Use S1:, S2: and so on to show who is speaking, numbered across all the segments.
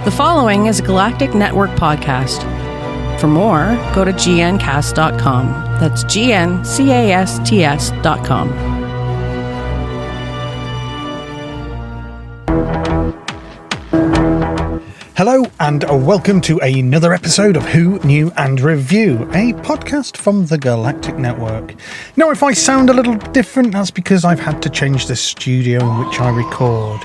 S1: The following is a Galactic Network podcast. For more, go to gncast.com. That's gncast.com.
S2: Hello and welcome to another episode of Who Knew and Review, a podcast from the Galactic Network. Now, if I sound a little different, that's because I've had to change the studio in which I record.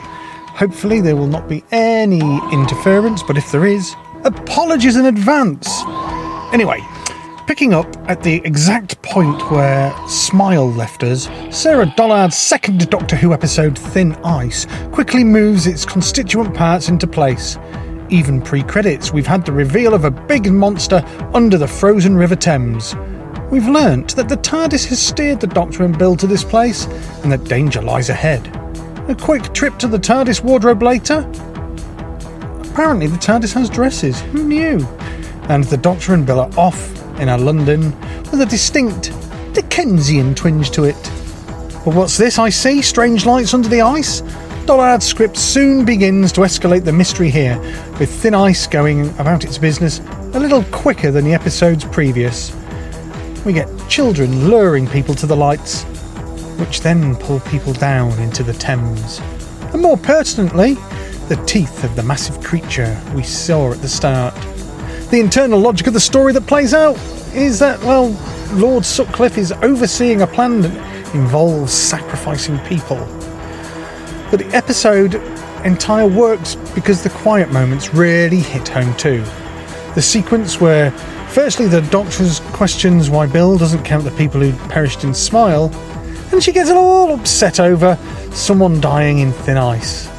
S2: Hopefully there will not be any interference, but if there is, apologies in advance. Anyway, picking up at the exact point where Smile left us, Sarah Dollard's second Doctor Who episode, Thin Ice, quickly moves its constituent parts into place. Even pre-credits, we've had the reveal of a big monster under the frozen River Thames. We've learnt that the TARDIS has steered the Doctor and Bill to this place, and that danger lies ahead. A quick trip to the TARDIS wardrobe later? Apparently the TARDIS has dresses, who knew? And the Doctor and Bill are off in a London with a distinct Dickensian twinge to it. But what's this I see? Strange lights under the ice? Dollard's script soon begins to escalate the mystery here, with Thin Ice going about its business a little quicker than the episodes previous. We get children luring people to the lights, which then pull people down into the Thames. And more pertinently, the teeth of the massive creature we saw at the start. The internal logic of the story that plays out is that, well, Lord Sutcliffe is overseeing a plan that involves sacrificing people. But the episode entire works because the quiet moments really hit home too. The sequence where, firstly, the Doctor questions why Bill doesn't count the people who perished in Smile, and she gets all upset over someone dying in Thin Ice.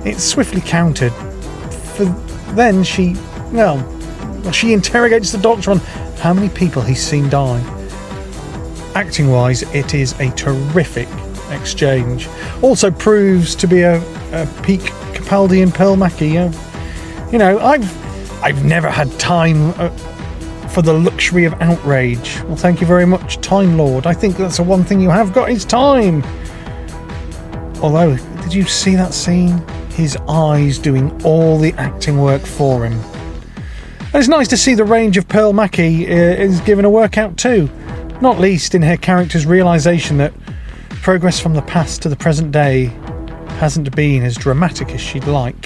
S2: It's swiftly countered, for then she interrogates the Doctor on how many people he's seen die. Acting-wise, it is a terrific exchange. Also proves to be a peak Capaldi and Pearl Mackie. I've never had time for the luxury of outrage. Well, thank you very much, Time Lord. I think that's the one thing you have got is time. Although, did you see that scene? His eyes doing all the acting work for him. And it's nice to see the range of Pearl Mackie is given a workout too. Not least in her character's realisation that progress from the past to the present day hasn't been as dramatic as she'd like.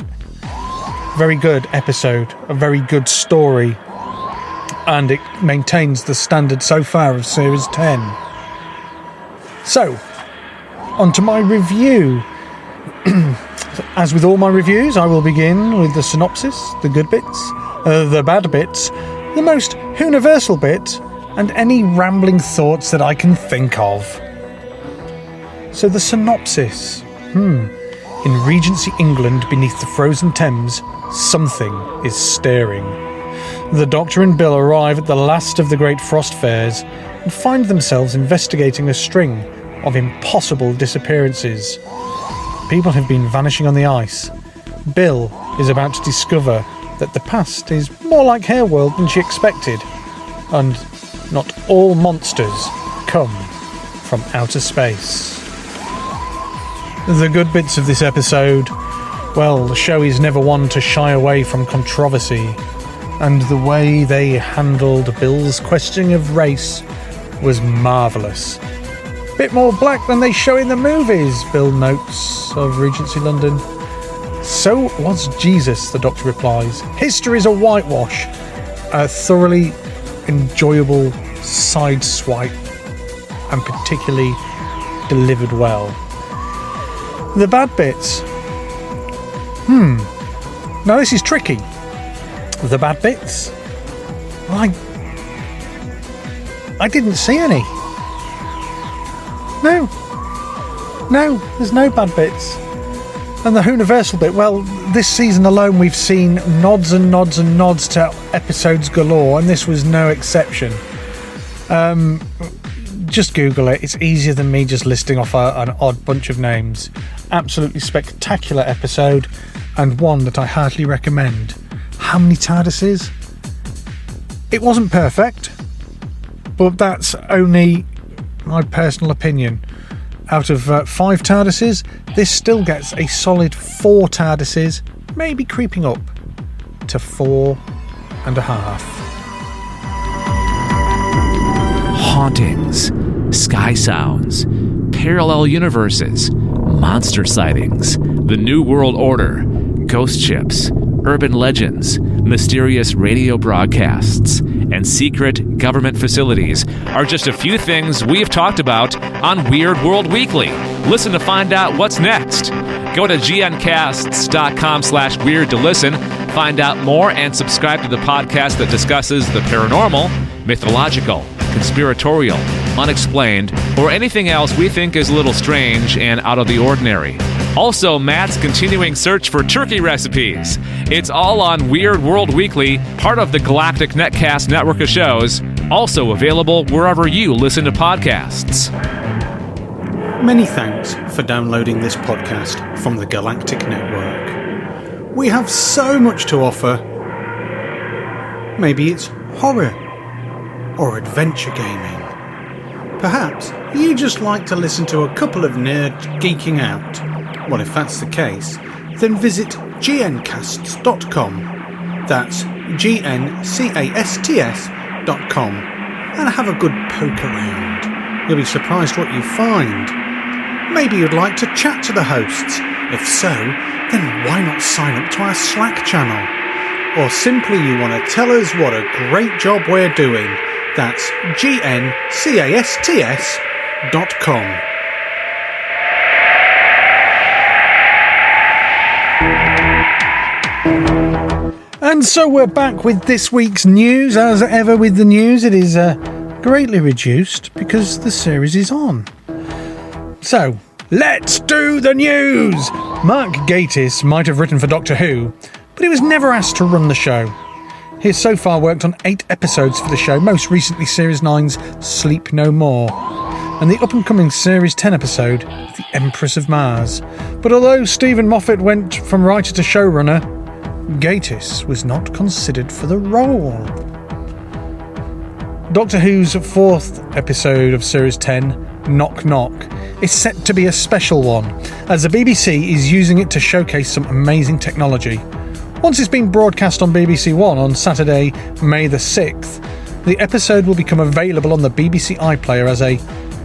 S2: Very good episode, a very good story, and it maintains the standard so far of Series 10. So, on to my review. As with all my reviews, I will begin with the synopsis, the good bits, the bad bits, the most universal bit, and any rambling thoughts that I can think of. So the synopsis. In Regency England, beneath the frozen Thames, something is stirring. The Doctor and Bill arrive at the last of the great frost fairs and find themselves investigating a string of impossible disappearances. People have been vanishing on the ice. Bill is about to discover that the past is more like her world than she expected, and not all monsters come from outer space. The good bits of this episode, well, the show is never one to shy away from controversy, and the way they handled Bill's questioning of race was marvellous. Bit more black than they show in the movies, Bill notes of Regency London. So was Jesus, the Doctor replies. History's a whitewash. A thoroughly enjoyable side swipe, and particularly delivered well. The bad bits. Now this is tricky. The bad bits? Well, I didn't see any. No, there's no bad bits. And the universal bit, well, this season alone we've seen nods and nods and nods to episodes galore, and this was no exception. Just Google it, it's easier than me just listing off an odd bunch of names. Absolutely spectacular episode, and one that I heartily recommend. How many TARDISes? It wasn't perfect, but that's only my personal opinion. Out of 5 TARDISes, this still gets a solid 4 TARDISes, maybe creeping up. to 4.5.
S3: Hauntings, sky sounds, parallel universes, monster sightings, the New World Order, ghost ships, urban legends, mysterious radio broadcasts, and secret government facilities are just a few things we've talked about on Weird World Weekly. Listen to find out what's next. Go to gncasts.com/weird to listen, find out more, and subscribe to the podcast that discusses the paranormal, mythological, conspiratorial, unexplained, or anything else we think is a little strange and out of the ordinary. Also, Matt's continuing search for turkey recipes. It's all on Weird World Weekly, part of the Galactic Netcast network of shows, also available wherever you listen to podcasts.
S4: Many thanks for downloading this podcast from the Galactic Network. We have so much to offer. Maybe it's horror or adventure gaming. Perhaps you just like to listen to a couple of nerds geeking out. Well, if that's the case, then visit gncasts.com. That's gncasts.com, and have a good poke around. You'll be surprised what you find. Maybe you'd like to chat to the hosts. If so, then why not sign up to our Slack channel? Or simply you want to tell us what a great job we're doing. That's gncasts.com.
S2: And so we're back with this week's news. As ever with the news, it is greatly reduced because the series is on. So, let's do the news! Mark Gatiss might have written for Doctor Who, but he was never asked to run the show. He has so far worked on 8 episodes for the show, most recently Series 9's Sleep No More, and the up-and-coming Series 10 episode, The Empress of Mars. But although Stephen Moffat went from writer to showrunner, Gatiss was not considered for the role. Doctor Who's 4th episode of Series 10, Knock Knock, is set to be a special one, as the BBC is using it to showcase some amazing technology. Once it's been broadcast on BBC One on Saturday, May the 6th, the episode will become available on the BBC iPlayer as a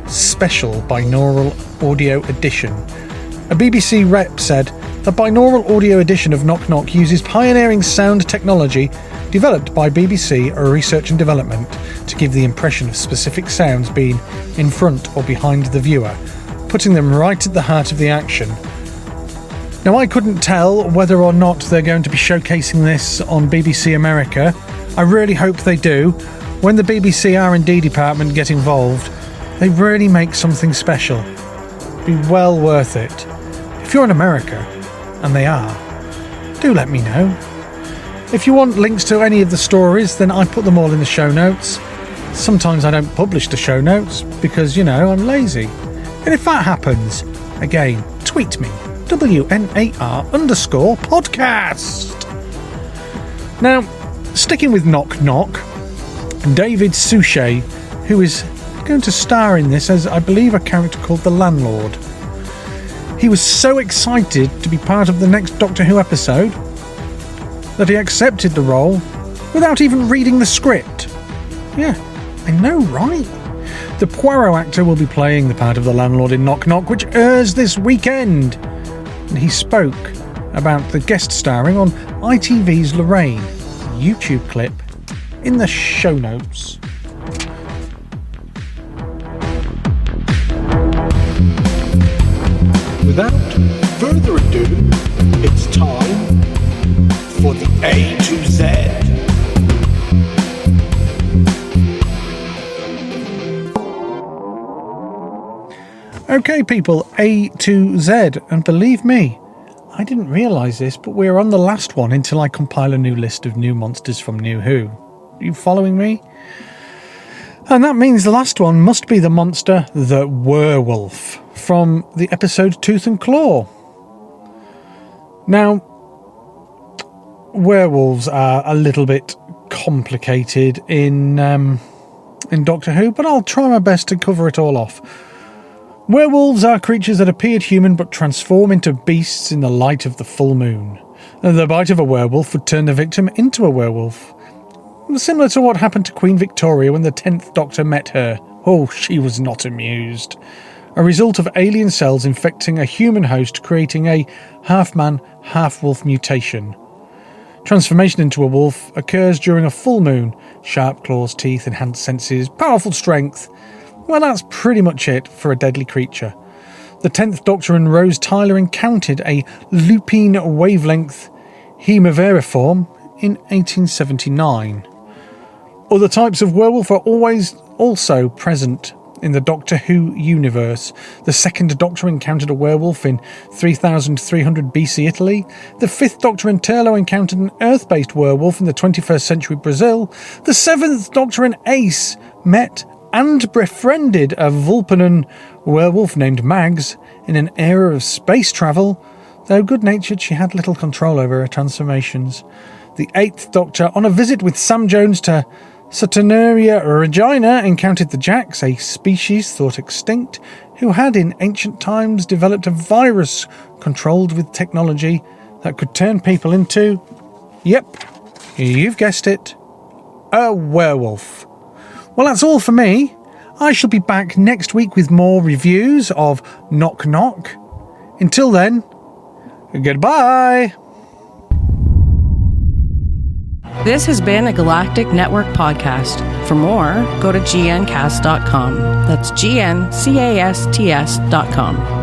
S2: special binaural audio edition. A BBC rep said, "The binaural audio edition of Knock Knock uses pioneering sound technology developed by BBC Research and Development to give the impression of specific sounds being in front or behind the viewer, putting them right at the heart of the action." Now, I couldn't tell whether or not they're going to be showcasing this on BBC America. I really hope they do. When the BBC R&D department get involved, they really make something special. Be well worth it. If you're in America, and they are, do let me know. If you want links to any of the stories, then I put them all in the show notes. Sometimes I don't publish the show notes because, I'm lazy. And if that happens, again, tweet me. WNAR_podcast. Now, sticking with Knock Knock, David Suchet, who is going to star in this as, I believe, a character called the Landlord. He was so excited to be part of the next Doctor Who episode that he accepted the role without even reading the script. Yeah, I know, right? The Poirot actor will be playing the part of the Landlord in Knock Knock, which airs this weekend. And he spoke about the guest starring on ITV's Lorraine. YouTube clip in the show notes.
S4: Without further ado, it's time for the A to Z.
S2: Okay, people, A to Z, and believe me, I didn't realise this, but we're on the last one until I compile a new list of new monsters from New Who. Are you following me? And that means the last one must be the monster, the werewolf, from the episode Tooth and Claw. Now, werewolves are a little bit complicated in Doctor Who, but I'll try my best to cover it all off. Werewolves are creatures that appeared human but transform into beasts in the light of the full moon. The bite of a werewolf would turn the victim into a werewolf. Similar to what happened to Queen Victoria when the 10th Doctor met her. Oh, she was not amused. A result of alien cells infecting a human host, creating a half-man, half-wolf mutation. Transformation into a wolf occurs during a full moon. Sharp claws, teeth, enhanced senses, powerful strength. Well, that's pretty much it for a deadly creature. The 10th Doctor and Rose Tyler encountered a lupine wavelength hemiveriform in 1879. Other types of werewolf are always also present in the Doctor Who universe. The 2nd Doctor encountered a werewolf in 3300 BC Italy. The 5th Doctor and Turlough encountered an Earth-based werewolf in the 21st century Brazil. The 7th Doctor and Ace met and befriended a Vulpanan werewolf named Mags in an era of space travel. Though good-natured, she had little control over her transformations. The 8th Doctor, on a visit with Sam Jones to Saturnalia Regina, encountered the Jacks, a species thought extinct, who had in ancient times developed a virus controlled with technology that could turn people into, yep, you've guessed it, a werewolf. Well, that's all for me. I shall be back next week with more reviews of Knock Knock. Until then, goodbye.
S1: This has been a Galactic Network podcast. For more, go to gncast.com. That's GNCASTS.com.